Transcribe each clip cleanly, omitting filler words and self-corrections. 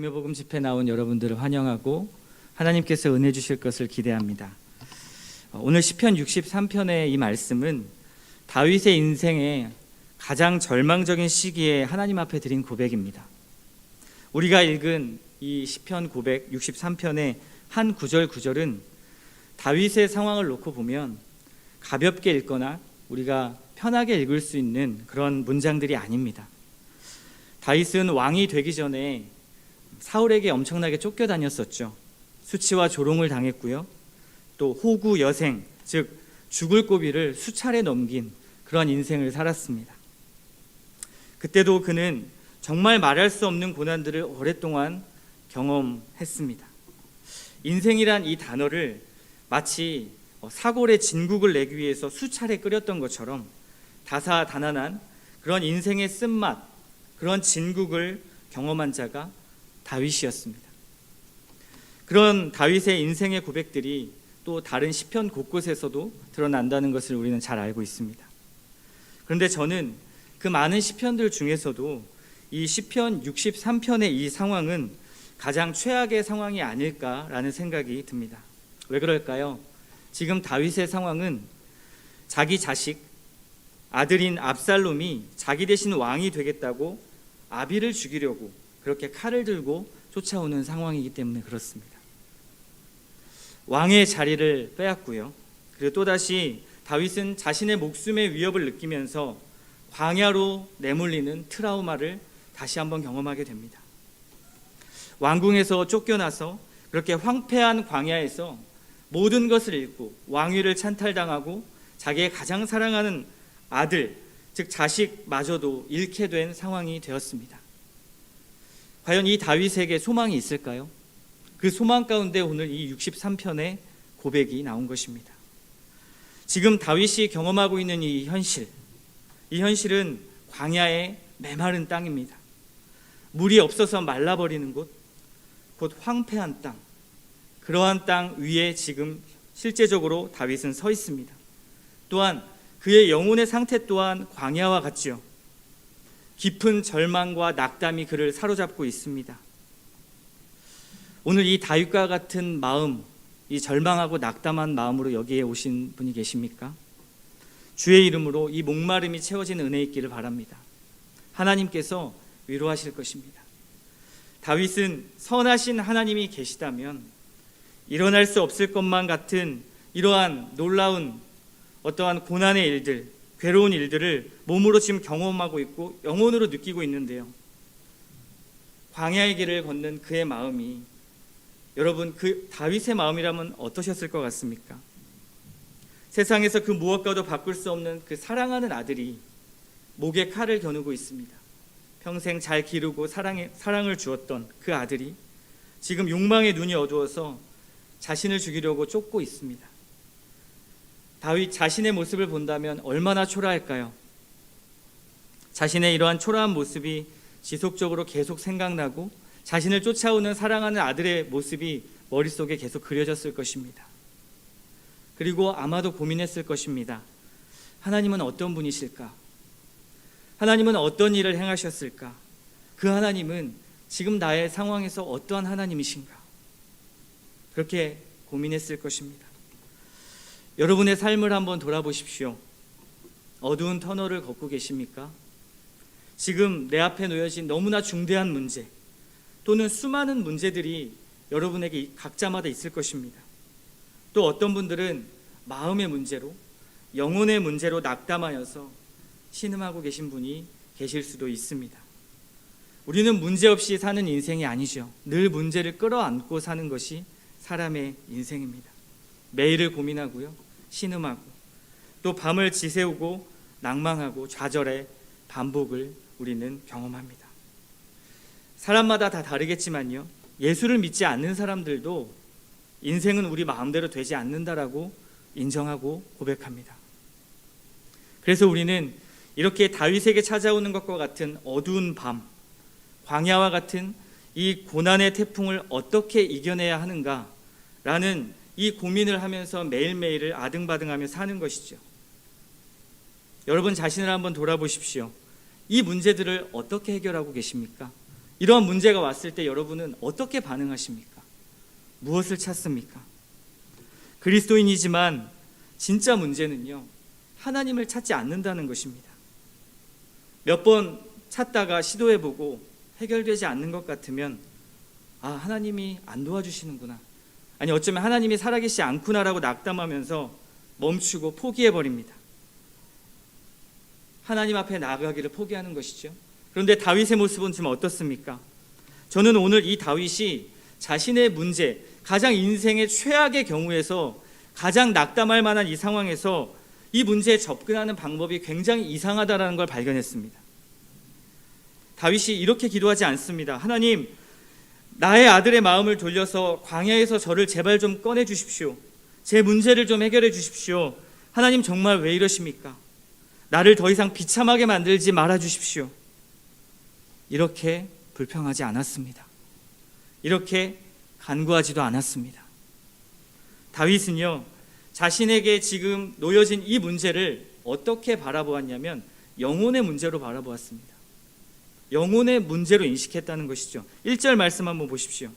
금요복음 집회 나온 여러분들을 환영하고 하나님께서 은혜 주실 것을 기대합니다. 오늘 시편 63편의 이 말씀은 다윗의 인생의 가장 절망적인 시기에 하나님 앞에 드린 고백입니다. 우리가 읽은 이 시편 고백 63편의 한 구절은 다윗의 상황을 놓고 보면 가볍게 읽거나 우리가 편하게 읽을 수 있는 그런 문장들이 아닙니다. 다윗은 왕이 되기 전에 사울에게 엄청나게 쫓겨다녔었죠. 수치와 조롱을 당했고요. 또 호구, 여생, 즉 죽을 고비를 수차례 넘긴 그런 인생을 살았습니다. 그때도 그는 정말 말할 수 없는 고난들을 오랫동안 경험했습니다. 인생이란 이 단어를 마치 사골에 진국을 내기 위해서 수차례 끓였던 것처럼 다사다난한 그런 인생의 쓴맛, 그런 진국을 경험한 자가 다윗이었습니다. 그런 다윗의 인생의 고백들이 또 다른 시편 곳곳에서도 드러난다는 것을 우리는 잘 알고 있습니다. 그런데 저는 그 많은 시편들 중에서도 이 시편 63편의 이 상황은 가장 최악의 상황이 아닐까라는 생각이 듭니다. 왜 그럴까요? 지금 다윗의 상황은 자기 자식, 아들인 압살롬이 자기 대신 왕이 되겠다고 아비를 죽이려고 그렇게 칼을 들고 쫓아오는 상황이기 때문에 그렇습니다. 왕의 자리를 빼앗고요. 그리고 또다시 다윗은 자신의 목숨의 위협을 느끼면서 광야로 내몰리는 트라우마를 다시 한번 경험하게 됩니다. 왕궁에서 쫓겨나서 그렇게 황폐한 광야에서 모든 것을 잃고 왕위를 찬탈당하고 자기의 가장 사랑하는 아들, 즉 자식마저도 잃게 된 상황이 되었습니다. 과연 이 다윗에게 소망이 있을까요? 그 소망 가운데 오늘 이 63편의 고백이 나온 것입니다. 지금 다윗이 경험하고 있는 이 현실은 광야의 메마른 땅입니다. 물이 없어서 말라버리는 곳, 곧 황폐한 땅, 그러한 땅 위에 지금 실제적으로 다윗은 서 있습니다. 또한 그의 영혼의 상태 또한 광야와 같지요. 깊은 절망과 낙담이 그를 사로잡고 있습니다. 오늘 이 다윗과 같은 마음, 이 절망하고 낙담한 마음으로 여기에 오신 분이 계십니까? 주의 이름으로 이 목마름이 채워진 은혜 있기를 바랍니다. 하나님께서 위로하실 것입니다. 다윗은 선하신 하나님이 계시다면 일어날 수 없을 것만 같은 이러한 놀라운 어떠한 고난의 일들, 괴로운 일들을 몸으로 지금 경험하고 있고 영혼으로 느끼고 있는데요. 광야의 길을 걷는 그의 마음이 여러분 그 다윗의 마음이라면 어떠셨을 것 같습니까? 세상에서 그 무엇과도 바꿀 수 없는 그 사랑하는 아들이 목에 칼을 겨누고 있습니다. 평생 잘 기르고 사랑을 주었던 그 아들이 지금 욕망의 눈이 어두워서 자신을 죽이려고 쫓고 있습니다. 다윗 자신의 모습을 본다면 얼마나 초라할까요? 자신의 이러한 초라한 모습이 지속적으로 계속 생각나고 자신을 쫓아오는 사랑하는 아들의 모습이 머릿속에 계속 그려졌을 것입니다. 그리고 아마도 고민했을 것입니다. 하나님은 어떤 분이실까? 하나님은 어떤 일을 행하셨을까? 그 하나님은 지금 나의 상황에서 어떠한 하나님이신가? 그렇게 고민했을 것입니다. 여러분의 삶을 한번 돌아보십시오. 어두운 터널을 걷고 계십니까? 지금 내 앞에 놓여진 너무나 중대한 문제 또는 수많은 문제들이 여러분에게 각자마다 있을 것입니다. 또 어떤 분들은 마음의 문제로, 영혼의 문제로 낙담하여서 신음하고 계신 분이 계실 수도 있습니다. 우리는 문제 없이 사는 인생이 아니죠. 늘 문제를 끌어안고 사는 것이 사람의 인생입니다. 매일을 고민하고요, 신음하고 또 밤을 지새우고 낭망하고 좌절의 반복을 우리는 경험합니다. 사람마다 다 다르겠지만요, 예수를 믿지 않는 사람들도 인생은 우리 마음대로 되지 않는다라고 인정하고 고백합니다. 그래서 우리는 이렇게 다윗에게 찾아오는 것과 같은 어두운 밤, 광야와 같은 이 고난의 태풍을 어떻게 이겨내야 하는가라는 이 고민을 하면서 매일매일을 아등바등하며 사는 것이죠. 여러분 자신을 한번 돌아보십시오. 이 문제들을 어떻게 해결하고 계십니까? 이러한 문제가 왔을 때 여러분은 어떻게 반응하십니까? 무엇을 찾습니까? 그리스도인이지만 진짜 문제는요, 하나님을 찾지 않는다는 것입니다. 몇 번 찾다가 시도해보고 해결되지 않는 것 같으면 하나님이 안 도와주시는구나, 아니 어쩌면 하나님이 살아계시지 않구나라고 낙담하면서 멈추고 포기해버립니다. 하나님 앞에 나아가기를 포기하는 것이죠. 그런데 다윗의 모습은 지금 어떻습니까? 저는 오늘 이 다윗이 자신의 문제, 가장 인생의 최악의 경우에서 가장 낙담할 만한 이 상황에서 이 문제에 접근하는 방법이 굉장히 이상하다는 걸 발견했습니다. 다윗이 이렇게 기도하지 않습니다. 하나님, 나의 아들의 마음을 돌려서 광야에서 저를 제발 좀 꺼내 주십시오. 제 문제를 좀 해결해 주십시오. 하나님 정말 왜 이러십니까? 나를 더 이상 비참하게 만들지 말아 주십시오. 이렇게 불평하지 않았습니다. 이렇게 간구하지도 않았습니다. 다윗은요, 자신에게 지금 놓여진 이 문제를 어떻게 바라보았냐면 영혼의 문제로 바라보았습니다. 영혼의 문제로 인식했다는 것이죠. 1절 말씀 한번 보십시오.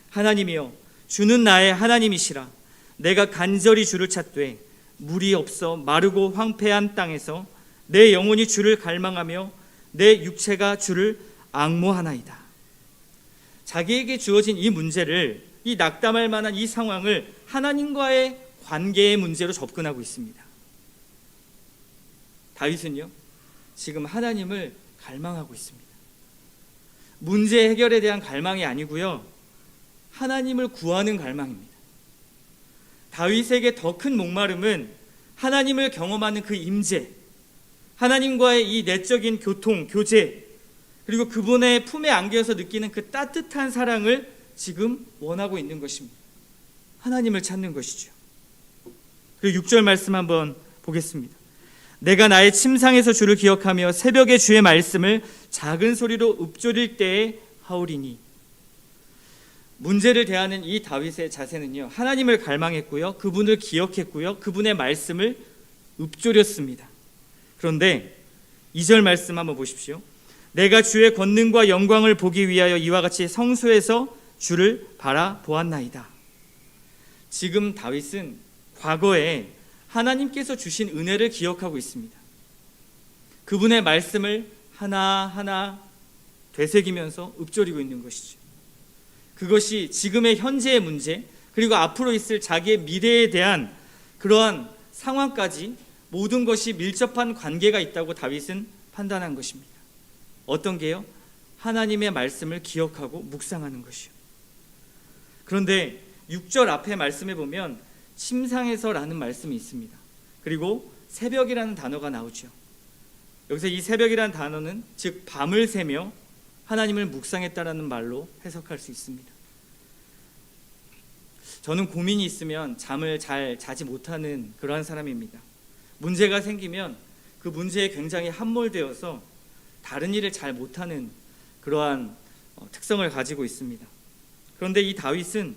하나님이여, 주는 나의 하나님이시라. 내가 간절히 주를 찾되 물이 없어 마르고 황폐한 땅에서 내 영혼이 주를 갈망하며 내 육체가 주를 앙모하나이다. 자기에게 주어진 이 문제를, 이 낙담할 만한 이 상황을 하나님과의 관계의 문제로 접근하고 있습니다. 다윗은요, 지금 하나님을 갈망하고 있습니다. 문제 해결에 대한 갈망이 아니고요, 하나님을 구하는 갈망입니다. 다윗에게 더 큰 목마름은 하나님을 경험하는 그 임재, 하나님과의 이 내적인 교통, 교제, 그리고 그분의 품에 안겨서 느끼는 그 따뜻한 사랑을 지금 원하고 있는 것입니다. 하나님을 찾는 것이죠. 그리고 6절 말씀 한번 보겠습니다. 내가 나의 침상에서 주를 기억하며 새벽에 주의 말씀을 작은 소리로 읊조릴 때에 하오리니. 문제를 대하는 이 다윗의 자세는요, 하나님을 갈망했고요, 그분을 기억했고요, 그분의 말씀을 읊조렸습니다. 그런데 2절 말씀 한번 보십시오. 내가 주의 권능과 영광을 보기 위하여 이와 같이 성소에서 주를 바라보았나이다. 지금 다윗은 과거에 하나님께서 주신 은혜를 기억하고 있습니다. 그분의 말씀을 하나하나 되새기면서 읊조리고 있는 것이죠. 그것이 지금의 현재의 문제, 그리고 앞으로 있을 자기의 미래에 대한 그러한 상황까지 모든 것이 밀접한 관계가 있다고 다윗은 판단한 것입니다. 어떤 게요? 하나님의 말씀을 기억하고 묵상하는 것이요. 그런데 6절 앞에 말씀해 보면 침상에서라는 말씀이 있습니다. 그리고 새벽이라는 단어가 나오죠. 여기서 이 새벽이라는 단어는 즉 밤을 새며 하나님을 묵상했다라는 말로 해석할 수 있습니다. 저는 고민이 있으면 잠을 잘 자지 못하는 그러한 사람입니다. 문제가 생기면 그 문제에 굉장히 함몰되어서 다른 일을 잘 못하는 그러한 특성을 가지고 있습니다. 그런데 이 다윗은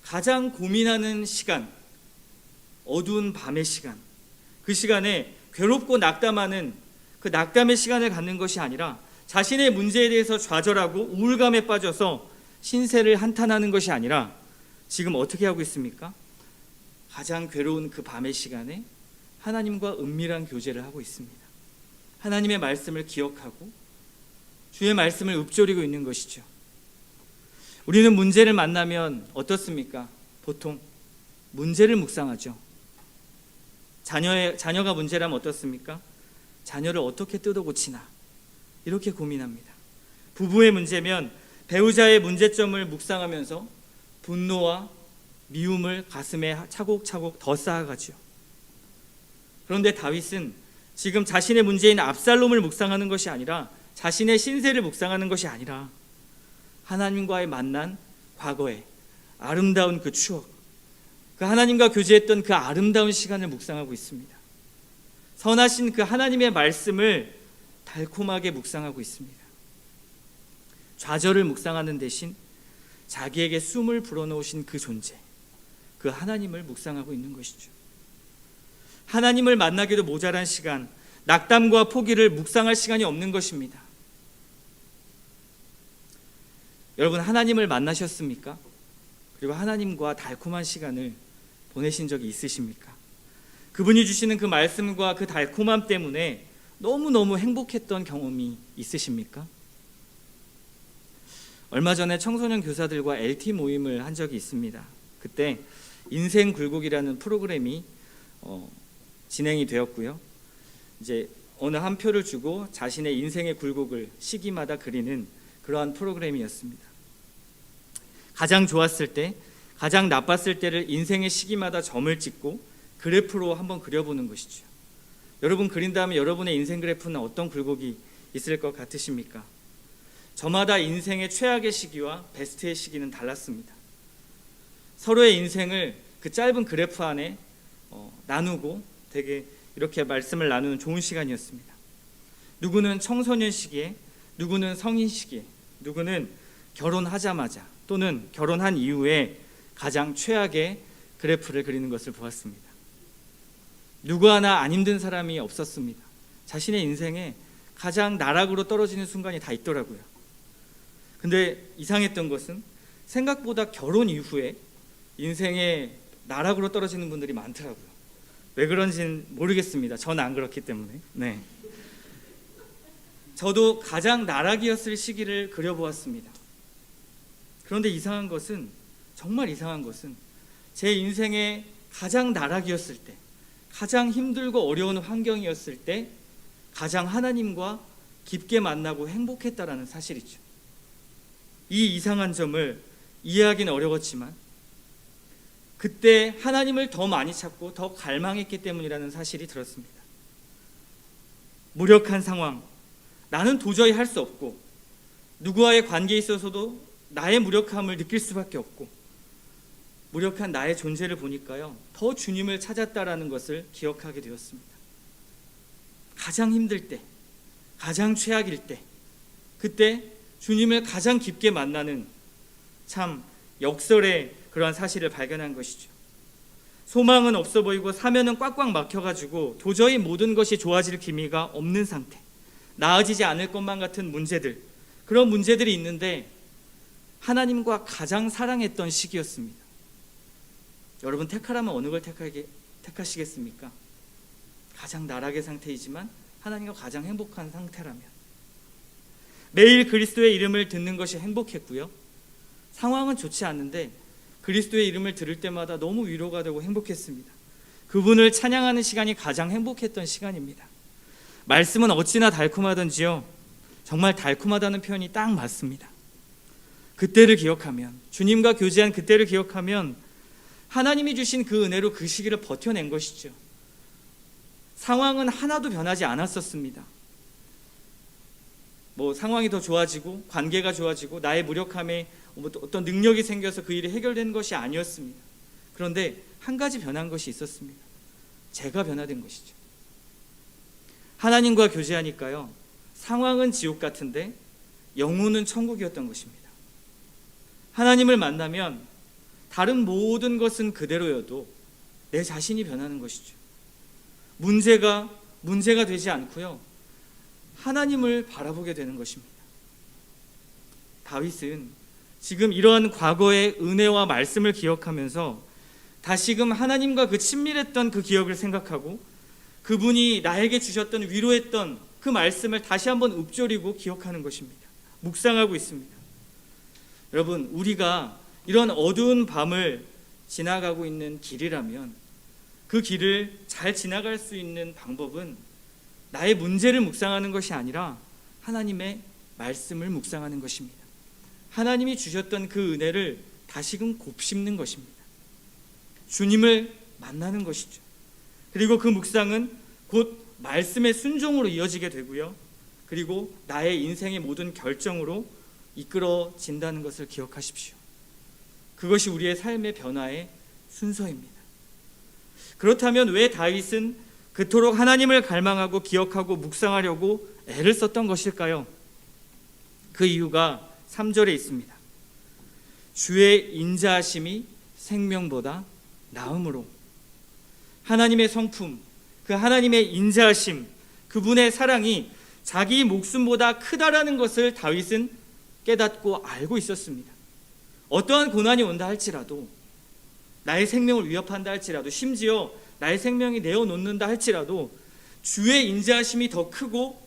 가장 고민하는 시간, 어두운 밤의 시간, 그 시간에 괴롭고 낙담하는 그 낙담의 시간을 갖는 것이 아니라 자신의 문제에 대해서 좌절하고 우울감에 빠져서 신세를 한탄하는 것이 아니라 지금 어떻게 하고 있습니까? 가장 괴로운 그 밤의 시간에 하나님과 은밀한 교제를 하고 있습니다. 하나님의 말씀을 기억하고 주의 말씀을 읊조리고 있는 것이죠. 우리는 문제를 만나면 어떻습니까? 보통 문제를 묵상하죠. 자녀가 문제라면 어떻습니까? 자녀를 어떻게 뜯어 고치나 이렇게 고민합니다. 부부의 문제면 배우자의 문제점을 묵상하면서 분노와 미움을 가슴에 차곡차곡 더 쌓아가죠. 그런데 다윗은 지금 자신의 문제인 압살롬을 묵상하는 것이 아니라, 자신의 신세를 묵상하는 것이 아니라 하나님과의 만난 과거의 아름다운 그 추억, 그 하나님과 교제했던 그 아름다운 시간을 묵상하고 있습니다. 선하신 그 하나님의 말씀을 달콤하게 묵상하고 있습니다. 좌절을 묵상하는 대신 자기에게 숨을 불어넣으신 그 존재, 그 하나님을 묵상하고 있는 것이죠. 하나님을 만나기도 모자란 시간, 낙담과 포기를 묵상할 시간이 없는 것입니다. 여러분, 하나님을 만나셨습니까? 그리고 하나님과 달콤한 시간을 보내신 적이 있으십니까? 그분이 주시는 그 말씀과 그 달콤함 때문에 너무너무 행복했던 경험이 있으십니까? 얼마 전에 청소년 교사들과 LT 모임을 한 적이 있습니다. 그때 인생 굴곡이라는 프로그램이 진행이 되었고요. 이제 어느 한 표를 주고 자신의 인생의 굴곡을 시기마다 그리는 그러한 프로그램이었습니다. 가장 좋았을 때, 가장 나빴을 때를 인생의 시기마다 점을 찍고 그래프로 한번 그려보는 것이죠. 여러분, 그린 다음에 여러분의 인생 그래프는 어떤 굴곡이 있을 것 같으십니까? 저마다 인생의 최악의 시기와 베스트의 시기는 달랐습니다. 서로의 인생을 그 짧은 그래프 안에 나누고 되게 이렇게 말씀을 나누는 좋은 시간이었습니다. 누구는 청소년 시기에, 누구는 성인 시기에, 누구는 결혼하자마자 또는 결혼한 이후에 가장 최악의 그래프를 그리는 것을 보았습니다. 누구 하나 안 힘든 사람이 없었습니다. 자신의 인생에 가장 나락으로 떨어지는 순간이 다 있더라고요. 근데 이상했던 것은 생각보다 결혼 이후에 인생에 나락으로 떨어지는 분들이 많더라고요. 왜 그런지는 모르겠습니다. 저는 안 그렇기 때문에. 네. 저도 가장 나락이었을 시기를 그려보았습니다. 그런데 이상한 것은, 정말 이상한 것은 제 인생의 가장 나락이었을 때, 가장 힘들고 어려운 환경이었을 때 가장 하나님과 깊게 만나고 행복했다라는 사실이죠. 이 이상한 점을 이해하기는 어려웠지만 그때 하나님을 더 많이 찾고 더 갈망했기 때문이라는 사실이 들었습니다. 무력한 상황, 나는 도저히 할 수 없고 누구와의 관계에 있어서도 나의 무력함을 느낄 수밖에 없고 무력한 나의 존재를 보니까요, 더 주님을 찾았다라는 것을 기억하게 되었습니다. 가장 힘들 때, 가장 최악일 때, 그때 주님을 가장 깊게 만나는 참 역설의 그러한 사실을 발견한 것이죠. 소망은 없어 보이고 사면은 꽉꽉 막혀가지고 도저히 모든 것이 좋아질 기미가 없는 상태, 나아지지 않을 것만 같은 문제들, 그런 문제들이 있는데 하나님과 가장 사랑했던 시기였습니다. 여러분, 택하라면 어느 걸 택하시겠습니까? 가장 나락의 상태이지만 하나님과 가장 행복한 상태라면. 매일 그리스도의 이름을 듣는 것이 행복했고요. 상황은 좋지 않는데 그리스도의 이름을 들을 때마다 너무 위로가 되고 행복했습니다. 그분을 찬양하는 시간이 가장 행복했던 시간입니다. 말씀은 어찌나 달콤하던지요. 정말 달콤하다는 표현이 딱 맞습니다. 그때를 기억하면, 주님과 교제한 그때를 기억하면 하나님이 주신 그 은혜로 그 시기를 버텨낸 것이죠. 상황은 하나도 변하지 않았었습니다. 상황이 더 좋아지고 관계가 좋아지고 나의 무력함에 어떤 능력이 생겨서 그 일이 해결된 것이 아니었습니다. 그런데 한 가지 변한 것이 있었습니다. 제가 변화된 것이죠. 하나님과 교제하니까요, 상황은 지옥 같은데 영혼은 천국이었던 것입니다. 하나님을 만나면 다른 모든 것은 그대로여도 내 자신이 변하는 것이죠. 문제가 되지 않고요, 하나님을 바라보게 되는 것입니다. 다윗은 지금 이러한 과거의 은혜와 말씀을 기억하면서 다시금 하나님과 그 친밀했던 그 기억을 생각하고 그분이 나에게 주셨던 위로했던 그 말씀을 다시 한번 읊조리고 기억하는 것입니다. 묵상하고 있습니다. 여러분, 우리가 이런 어두운 밤을 지나가고 있는 길이라면 그 길을 잘 지나갈 수 있는 방법은 나의 문제를 묵상하는 것이 아니라 하나님의 말씀을 묵상하는 것입니다. 하나님이 주셨던 그 은혜를 다시금 곱씹는 것입니다. 주님을 만나는 것이죠. 그리고 그 묵상은 곧 말씀의 순종으로 이어지게 되고요, 그리고 나의 인생의 모든 결정으로 이끌어진다는 것을 기억하십시오. 그것이 우리의 삶의 변화의 순서입니다. 그렇다면 왜 다윗은 그토록 하나님을 갈망하고 기억하고 묵상하려고 애를 썼던 것일까요? 그 이유가 3절에 있습니다. 주의 인자하심이 생명보다 나음으로. 하나님의 성품, 그 하나님의 인자하심, 그분의 사랑이 자기 목숨보다 크다라는 것을 다윗은 깨닫고 알고 있었습니다. 어떠한 고난이 온다 할지라도, 나의 생명을 위협한다 할지라도, 심지어 나의 생명이 내어놓는다 할지라도 주의 인자하심이 더 크고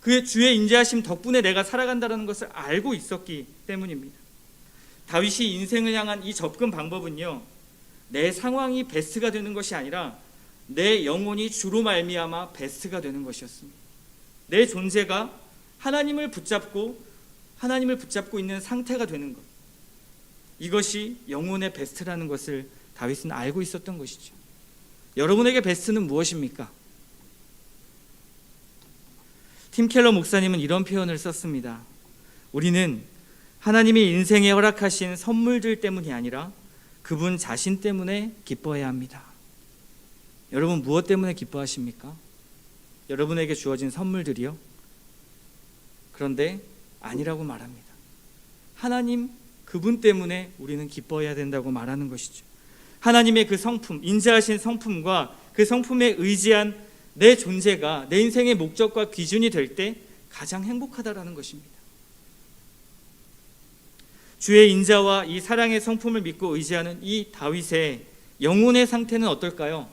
그 주의 인자하심 덕분에 내가 살아간다는 것을 알고 있었기 때문입니다. 다윗이 인생을 향한 이 접근 방법은요, 내 상황이 베스트가 되는 것이 아니라 내 영혼이 주로 말미암아 베스트가 되는 것이었습니다. 내 존재가 하나님을 붙잡고 있는 상태가 되는 것, 이것이 영혼의 베스트라는 것을 다윗은 알고 있었던 것이죠. 여러분에게 베스트는 무엇입니까? 팀 켈러 목사님은 이런 표현을 썼습니다. 우리는 하나님이 인생에 허락하신 선물들 때문이 아니라 그분 자신 때문에 기뻐해야 합니다. 여러분, 무엇 때문에 기뻐하십니까? 여러분에게 주어진 선물들이요? 그런데 아니라고 말합니다. 하나님, 그분 때문에 우리는 기뻐해야 된다고 말하는 것이죠. 하나님의 그 성품, 인자하신 성품과 그 성품에 의지한 내 존재가 내 인생의 목적과 기준이 될 때 가장 행복하다라는 것입니다. 주의 인자와 이 사랑의 성품을 믿고 의지하는 이 다윗의 영혼의 상태는 어떨까요?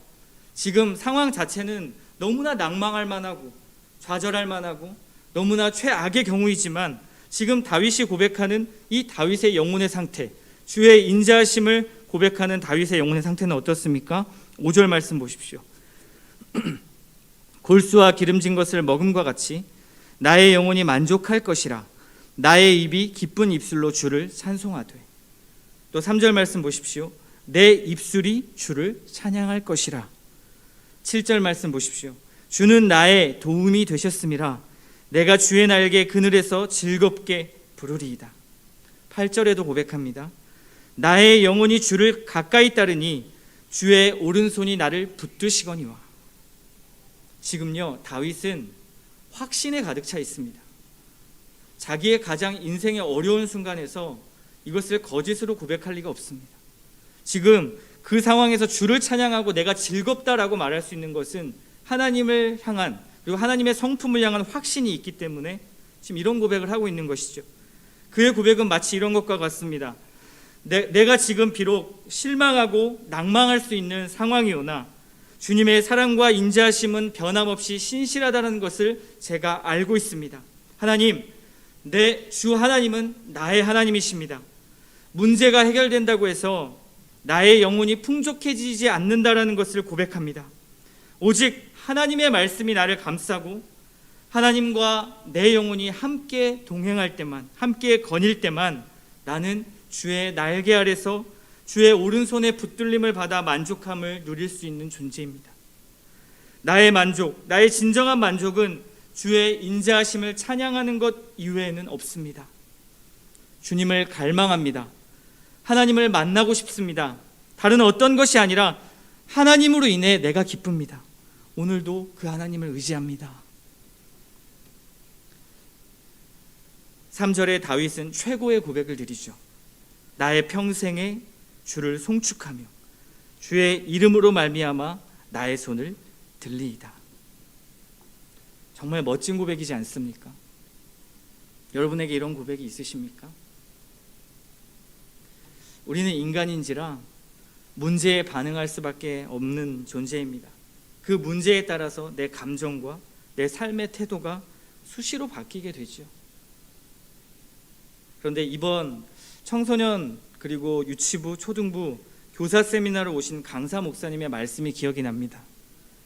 지금 상황 자체는 너무나 낭망할 만하고 좌절할 만하고 너무나 최악의 경우이지만 지금 다윗이 고백하는 이 다윗의 영혼의 상태, 주의 인자하심을 고백하는 다윗의 영혼의 상태는 어떻습니까? 5절 말씀 보십시오. 골수와 기름진 것을 먹음과 같이 나의 영혼이 만족할 것이라. 나의 입이 기쁜 입술로 주를 찬송하되. 또 3절 말씀 보십시오. 내 입술이 주를 찬양할 것이라. 7절 말씀 보십시오. 주는 나의 도움이 되셨음이라. 내가 주의 날개 그늘에서 즐겁게 부르리이다. 8절에도 고백합니다. 나의 영혼이 주를 가까이 따르니 주의 오른손이 나를 붙드시거니와. 지금요, 다윗은 확신에 가득 차 있습니다. 자기의 가장 인생의 어려운 순간에서 이것을 거짓으로 고백할 리가 없습니다. 지금 그 상황에서 주를 찬양하고 내가 즐겁다라고 말할 수 있는 것은 하나님을 향한, 그리고 하나님의 성품을 향한 확신이 있기 때문에 지금 이런 고백을 하고 있는 것이죠. 그의 고백은 마치 이런 것과 같습니다. 내가 지금 비록 실망하고 낭망할 수 있는 상황이오나 주님의 사랑과 인자하심은 변함없이 신실하다는 것을 제가 알고 있습니다. 하나님, 내 주 하나님은 나의 하나님이십니다. 문제가 해결된다고 해서 나의 영혼이 풍족해지지 않는다라는 것을 고백합니다. 오직 하나님의 말씀이 나를 감싸고 하나님과 내 영혼이 함께 동행할 때만, 함께 거닐 때만 나는 주의 날개 아래서 주의 오른손의 붙들림을 받아 만족함을 누릴 수 있는 존재입니다. 나의 만족, 나의 진정한 만족은 주의 인자하심을 찬양하는 것 이외에는 없습니다. 주님을 갈망합니다. 하나님을 만나고 싶습니다. 다른 어떤 것이 아니라 하나님으로 인해 내가 기쁩니다. 오늘도 그 하나님을 의지합니다. 3절에 다윗은 최고의 고백을 드리죠. 나의 평생에 주를 송축하며 주의 이름으로 말미암아 나의 손을 들리이다. 정말 멋진 고백이지 않습니까? 여러분에게 이런 고백이 있으십니까? 우리는 인간인지라 문제에 반응할 수밖에 없는 존재입니다. 그 문제에 따라서 내 감정과 내 삶의 태도가 수시로 바뀌게 되죠. 그런데 이번 청소년 그리고 유치부, 초등부 교사 세미나로 오신 강사 목사님의 말씀이 기억이 납니다.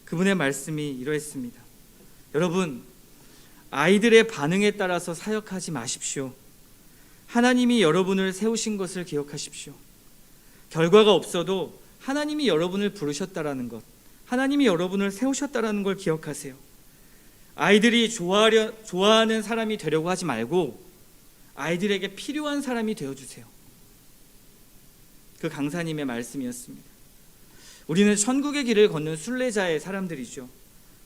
그분의 말씀이 이러했습니다. 여러분, 아이들의 반응에 따라서 사역하지 마십시오. 하나님이 여러분을 세우신 것을 기억하십시오. 결과가 없어도 하나님이 여러분을 부르셨다라는 것, 하나님이 여러분을 세우셨다라는 걸 기억하세요. 아이들이 좋아하는 사람이 되려고 하지 말고 아이들에게 필요한 사람이 되어주세요. 그 강사님의 말씀이었습니다. 우리는 천국의 길을 걷는 순례자의 사람들이죠.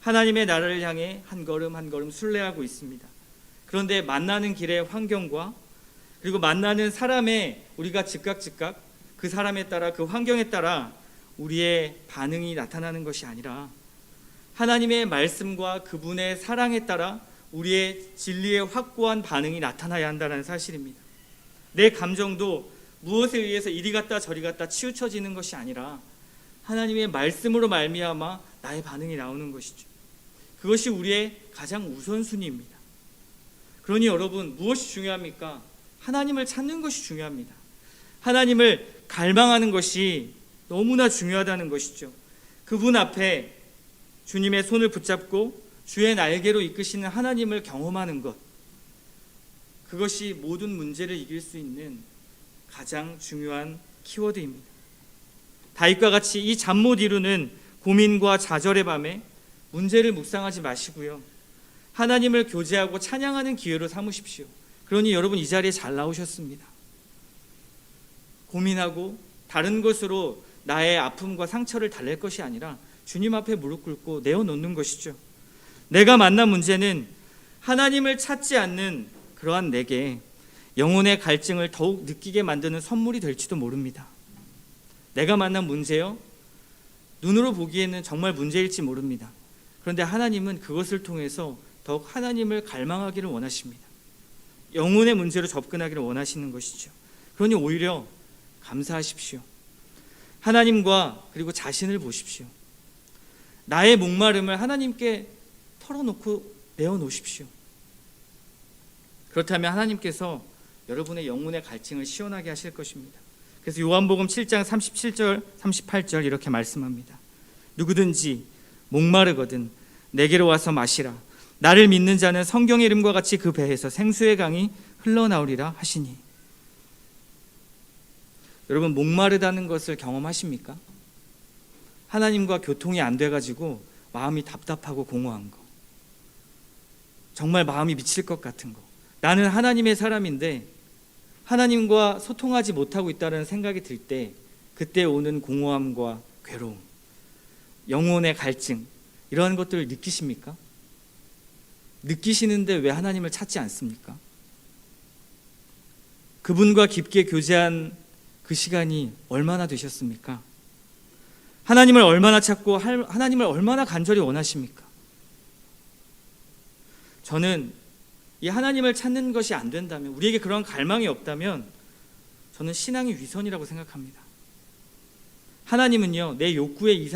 하나님의 나라를 향해 한 걸음 한 걸음 순례하고 있습니다. 그런데 만나는 길의 환경과 그리고 만나는 사람의 우리가 즉각 그 사람에 따라 그 환경에 따라 우리의 반응이 나타나는 것이 아니라 하나님의 말씀과 그분의 사랑에 따라 우리의 진리의 확고한 반응이 나타나야 한다는 사실입니다. 내 감정도 무엇에 의해서 이리 갔다 저리 갔다 치우쳐지는 것이 아니라 하나님의 말씀으로 말미암아 나의 반응이 나오는 것이죠. 그것이 우리의 가장 우선순위입니다. 그러니 여러분, 무엇이 중요합니까? 하나님을 찾는 것이 중요합니다. 하나님을 갈망하는 것이 너무나 중요하다는 것이죠. 그분 앞에 주님의 손을 붙잡고 주의 날개로 이끄시는 하나님을 경험하는 것, 그것이 모든 문제를 이길 수 있는 가장 중요한 키워드입니다. 다윗과 같이 이 잠 못 이루는 고민과 좌절의 밤에 문제를 묵상하지 마시고요, 하나님을 교제하고 찬양하는 기회로 삼으십시오. 그러니 여러분, 이 자리에 잘 나오셨습니다. 고민하고 다른 것으로 나의 아픔과 상처를 달랠 것이 아니라 주님 앞에 무릎 꿇고 내어놓는 것이죠. 내가 만난 문제는 하나님을 찾지 않는 그러한 내게 영혼의 갈증을 더욱 느끼게 만드는 선물이 될지도 모릅니다. 내가 만난 문제요, 눈으로 보기에는 정말 문제일지 모릅니다. 그런데 하나님은 그것을 통해서 더욱 하나님을 갈망하기를 원하십니다. 영혼의 문제로 접근하기를 원하시는 것이죠. 그러니 오히려 감사하십시오. 하나님과 그리고 자신을 보십시오. 나의 목마름을 하나님께 털어놓고 내어놓으십시오. 그렇다면 하나님께서 여러분의 영혼의 갈증을 시원하게 하실 것입니다. 그래서 요한복음 7장 37절 38절 이렇게 말씀합니다. 누구든지 목마르거든 내게로 와서 마시라. 나를 믿는 자는 성경의 이름과 같이 그 배에서 생수의 강이 흘러나오리라 하시니. 여러분, 목마르다는 것을 경험하십니까? 하나님과 교통이 안 돼가지고 마음이 답답하고 공허한 거, 정말 마음이 미칠 것 같은 거, 나는 하나님의 사람인데 하나님과 소통하지 못하고 있다는 생각이 들 때 그때 오는 공허함과 괴로움, 영혼의 갈증, 이러한 것들을 느끼십니까? 느끼시는데 왜 하나님을 찾지 않습니까? 그분과 깊게 교제한 그 시간이 얼마나 되셨습니까? 하나님을 얼마나 찾고 하나님을 얼마나 간절히 원하십니까? 저는 이 하나님을 찾는 것이 안 된다면, 우리에게 그런 갈망이 없다면 저는 신앙이 위선이라고 생각합니다. 하나님은요, 내 욕구의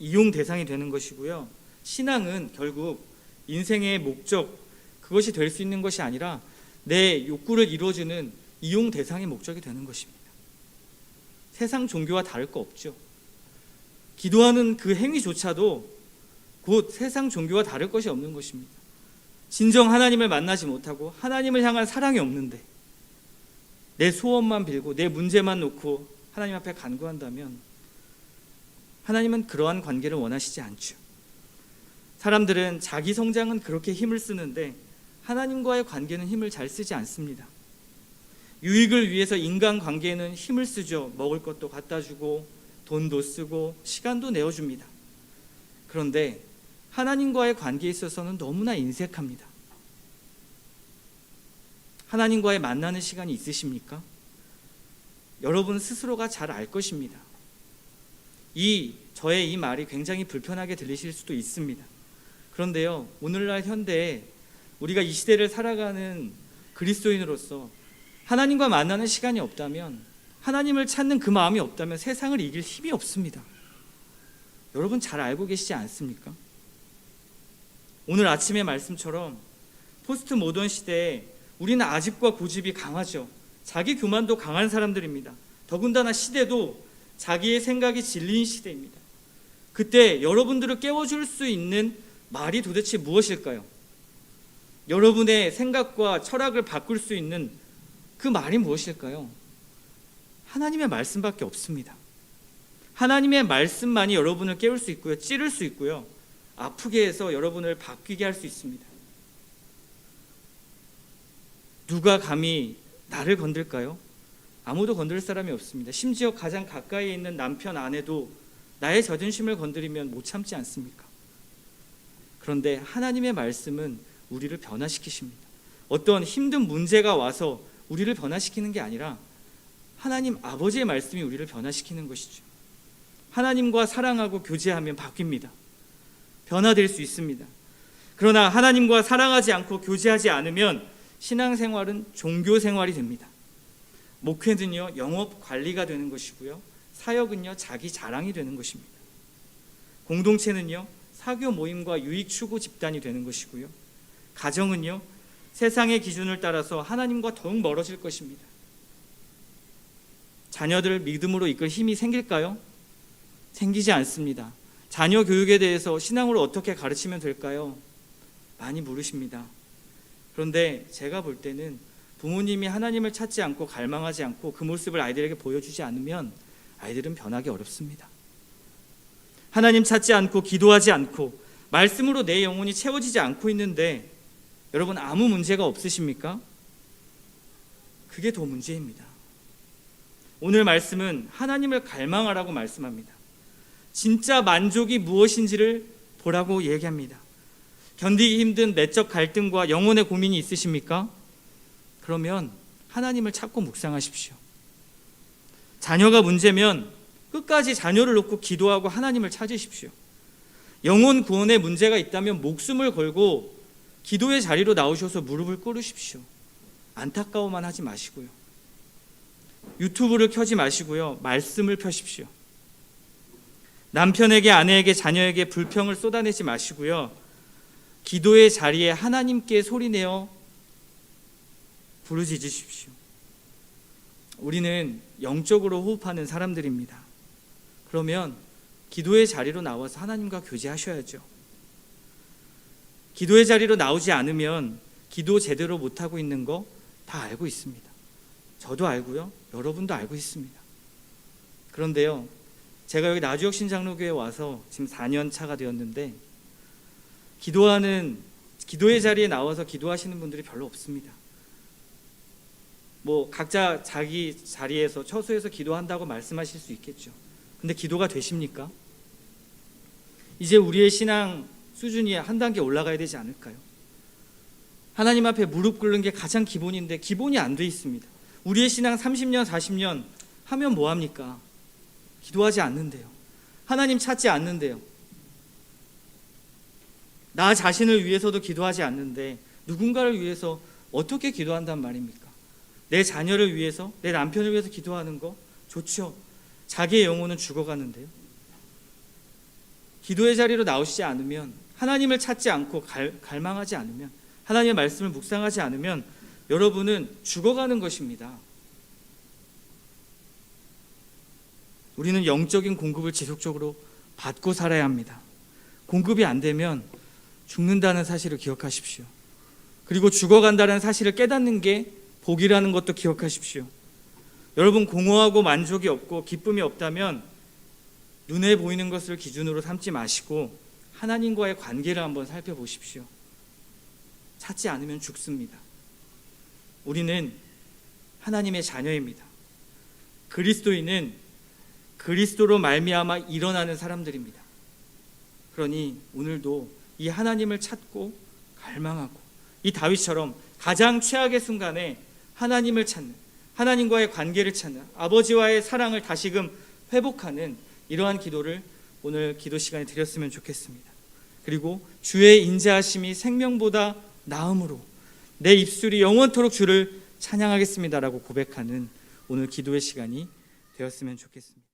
이용 대상이 되는 것이고요, 신앙은 결국 인생의 목적, 그것이 될 수 있는 것이 아니라 내 욕구를 이루어주는 이용 대상의 목적이 되는 것입니다. 세상 종교와 다를 거 없죠. 기도하는 그 행위조차도 곧 세상 종교와 다를 것이 없는 것입니다. 진정 하나님을 만나지 못하고 하나님을 향한 사랑이 없는데 내 소원만 빌고 내 문제만 놓고 하나님 앞에 간구한다면 하나님은 그러한 관계를 원하시지 않죠. 사람들은 자기 성장은 그렇게 힘을 쓰는데 하나님과의 관계는 힘을 잘 쓰지 않습니다. 유익을 위해서 인간관계에는 힘을 쓰죠. 먹을 것도 갖다 주고 돈도 쓰고 시간도 내어줍니다. 그런데 하나님과의 관계에 있어서는 너무나 인색합니다. 하나님과의 만나는 시간이 있으십니까? 여러분 스스로가 잘 알 것입니다. 저의 이 말이 굉장히 불편하게 들리실 수도 있습니다. 그런데요, 오늘날 현대에 우리가 이 시대를 살아가는 그리스도인으로서 하나님과 만나는 시간이 없다면, 하나님을 찾는 그 마음이 없다면 세상을 이길 힘이 없습니다. 여러분 잘 알고 계시지 않습니까? 오늘 아침의 말씀처럼 포스트 모던 시대에 우리는 아집과 고집이 강하죠. 자기 교만도 강한 사람들입니다. 더군다나 시대도 자기의 생각이 진리인 시대입니다. 그때 여러분들을 깨워줄 수 있는 말이 도대체 무엇일까요? 여러분의 생각과 철학을 바꿀 수 있는 그 말이 무엇일까요? 하나님의 말씀밖에 없습니다. 하나님의 말씀만이 여러분을 깨울 수 있고요, 찌를 수 있고요, 아프게 해서 여러분을 바뀌게 할 수 있습니다. 누가 감히 나를 건들까요? 아무도 건들 사람이 없습니다. 심지어 가장 가까이에 있는 남편, 아내도 나의 자존심을 건드리면 못 참지 않습니까? 그런데 하나님의 말씀은 우리를 변화시키십니다. 어떤 힘든 문제가 와서 우리를 변화시키는 게 아니라 하나님 아버지의 말씀이 우리를 변화시키는 것이죠. 하나님과 사랑하고 교제하면 바뀝니다. 변화될 수 있습니다. 그러나 하나님과 사랑하지 않고 교제하지 않으면 신앙생활은 종교생활이 됩니다. 목회는요, 영업 관리가 되는 것이고요, 사역은요, 자기 자랑이 되는 것입니다. 공동체는요, 사교 모임과 유익 추구 집단이 되는 것이고요, 가정은요, 세상의 기준을 따라서 하나님과 더욱 멀어질 것입니다. 자녀들을 믿음으로 이끌 힘이 생길까요? 생기지 않습니다. 자녀 교육에 대해서 신앙으로 어떻게 가르치면 될까요? 많이 물으십니다. 그런데 제가 볼 때는 부모님이 하나님을 찾지 않고 갈망하지 않고 그 모습을 아이들에게 보여주지 않으면 아이들은 변하기 어렵습니다. 하나님 찾지 않고 기도하지 않고 말씀으로 내 영혼이 채워지지 않고 있는데 여러분 아무 문제가 없으십니까? 그게 더 문제입니다. 오늘 말씀은 하나님을 갈망하라고 말씀합니다. 진짜 만족이 무엇인지를 보라고 얘기합니다. 견디기 힘든 내적 갈등과 영혼의 고민이 있으십니까? 그러면 하나님을 찾고 묵상하십시오. 자녀가 문제면 끝까지 자녀를 놓고 기도하고 하나님을 찾으십시오. 영혼 구원에 문제가 있다면 목숨을 걸고 기도의 자리로 나오셔서 무릎을 꿇으십시오. 안타까워만 하지 마시고요. 유튜브를 켜지 마시고요. 말씀을 펴십시오. 남편에게, 아내에게, 자녀에게 불평을 쏟아내지 마시고요. 기도의 자리에 하나님께 소리내어 부르짖으십시오. 우리는 영적으로 호흡하는 사람들입니다. 그러면 기도의 자리로 나와서 하나님과 교제하셔야죠. 기도의 자리로 나오지 않으면 기도 제대로 못하고 있는 거 다 알고 있습니다. 저도 알고요. 여러분도 알고 있습니다. 그런데요, 제가 여기 나주역 신장로교회에 와서 지금 4년 차가 되었는데 기도의 자리에 나와서 기도하시는 분들이 별로 없습니다. 각자 자기 자리에서 처소에서 기도한다고 말씀하실 수 있겠죠. 근데 기도가 되십니까? 이제 우리의 신앙 수준이 한 단계 올라가야 되지 않을까요? 하나님 앞에 무릎 꿇는 게 가장 기본인데 기본이 안 돼 있습니다. 우리의 신앙 30년, 40년 하면 뭐합니까? 기도하지 않는데요. 하나님 찾지 않는데요. 나 자신을 위해서도 기도하지 않는데 누군가를 위해서 어떻게 기도한단 말입니까? 내 자녀를 위해서, 내 남편을 위해서 기도하는 거 좋죠. 자기의 영혼은 죽어가는데요. 기도의 자리로 나오시지 않으면, 하나님을 찾지 않고 갈망하지 않으면, 하나님의 말씀을 묵상하지 않으면 여러분은 죽어가는 것입니다. 우리는 영적인 공급을 지속적으로 받고 살아야 합니다. 공급이 안 되면 죽는다는 사실을 기억하십시오. 그리고 죽어간다는 사실을 깨닫는 게 복이라는 것도 기억하십시오. 여러분 공허하고 만족이 없고 기쁨이 없다면 눈에 보이는 것을 기준으로 삼지 마시고 하나님과의 관계를 한번 살펴보십시오. 찾지 않으면 죽습니다. 우리는 하나님의 자녀입니다. 그리스도인은 그리스도로 말미암아 일어나는 사람들입니다. 그러니 오늘도 이 하나님을 찾고 갈망하고 이 다윗처럼 가장 최악의 순간에 하나님을 찾는, 하나님과의 관계를 찾는, 아버지와의 사랑을 다시금 회복하는 이러한 기도를 오늘 기도 시간에 드렸으면 좋겠습니다. 그리고 주의 인자하심이 생명보다 나음으로 내 입술이 영원토록 주를 찬양하겠습니다라고 고백하는 오늘 기도의 시간이 되었으면 좋겠습니다.